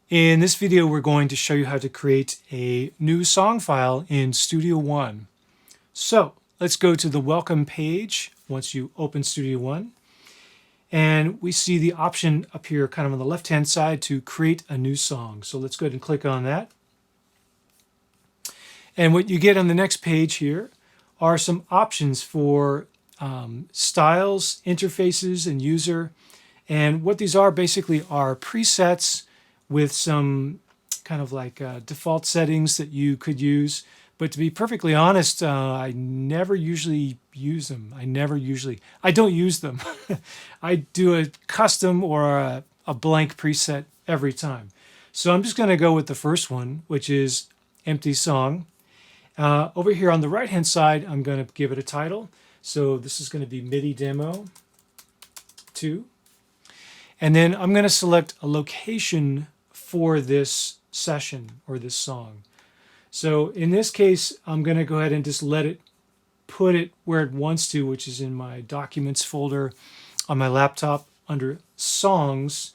In this video, we're going to show you how to create a new song file in Studio One. So let's go to the welcome page once you open Studio One. And we see the option up here kind of on the left-hand side to create a new song. So let's go ahead and click on that. And what you get on the next page here are some options for styles, interfaces, and user. And what these are basically are presets with some kind of like default settings that you could use. But to be perfectly honest, I never usually use them. I don't use them. I do a custom or a blank preset every time. So I'm just going to go with the first one, which is empty song. Over here on the right-hand side, I'm going to give it a title. So this is going to be MIDI Demo 2. And then I'm going to select a location for this session or this song. So in this case, I'm going to go ahead and just let it put it where it wants to, which is in my Documents folder on my laptop under Songs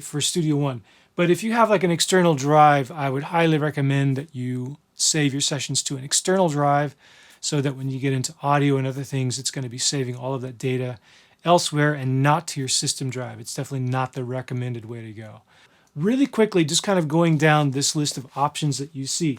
for Studio One. But if you have like an external drive, I would highly recommend that you save your sessions to an external drive so that when you get into audio and other things, it's going to be saving all of that data elsewhere and not to your system drive. It's definitely not the recommended way to go. Really quickly, just kind of going down this list of options that you see.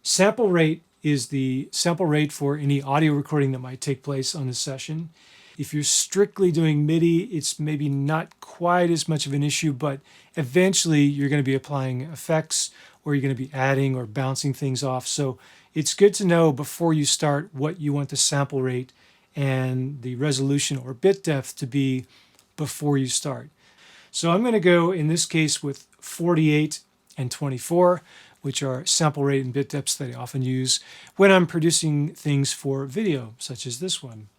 Sample rate is the sample rate for any audio recording that might take place on the session. If you're strictly doing MIDI, it's maybe not quite as much of an issue, but eventually you're going to be applying effects or you're going to be adding or bouncing things off. So it's good to know before you start what you want the sample rate and the resolution or bit depth to be before you start. So I'm going to go in this case with 48 and 24, which are sample rate and bit depths that I often use when I'm producing things for video, such as this one.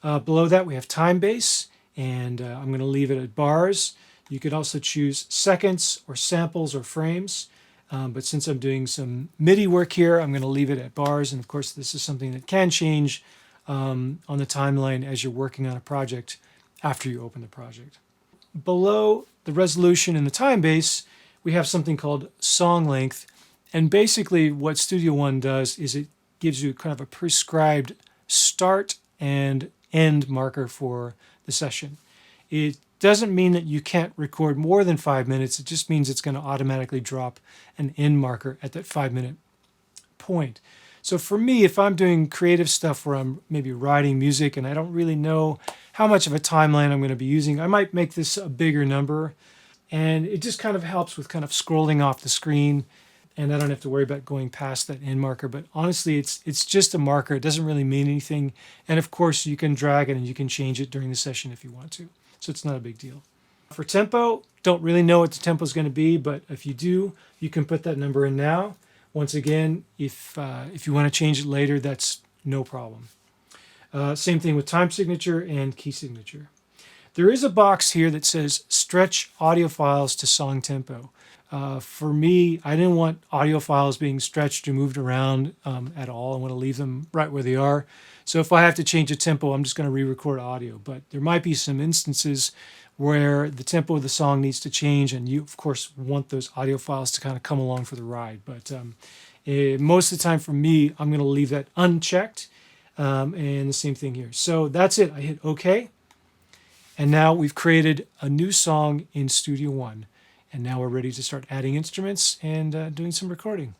Below that we have time base, and I'm going to leave it at bars. You could also choose seconds or samples or frames, but since I'm doing some MIDI work here, I'm going to leave it at bars. And of course, this is something that can change on the timeline as you're working on a project after you open the project. Below the resolution and the time base, we have something called song length. And basically what Studio One does is it gives you kind of a prescribed start and end marker for the session. It doesn't mean that you can't record more than 5 minutes. It just means it's going to automatically drop an end marker at that 5-minute point. So for me, if I'm doing creative stuff where I'm maybe writing music and I don't really know how much of a timeline I'm going to be using, I might make this a bigger number. And it just kind of helps with kind of scrolling off the screen, and I don't have to worry about going past that end marker. But honestly, it's just a marker. It doesn't really mean anything. And of course, you can drag it and you can change it during the session if you want to. So it's not a big deal. For tempo, don't really know what the tempo is going to be, but if you do, you can put that number in now. Once again, if you want to change it later, that's no problem. Same thing with time signature and key signature. There is a box here that says stretch audio files to song tempo. For me, I didn't want audio files being stretched or moved around at all. I want to leave them right where they are. So if I have to change a tempo, I'm just going to re-record audio. But there might be some instances where the tempo of the song needs to change, and you, of course, want those audio files to kind of come along for the ride. But most of the time for me, I'm going to leave that unchecked, and the same thing here. So that's it. I hit OK, and now we've created a new song in Studio One, and now we're ready to start adding instruments and doing some recording.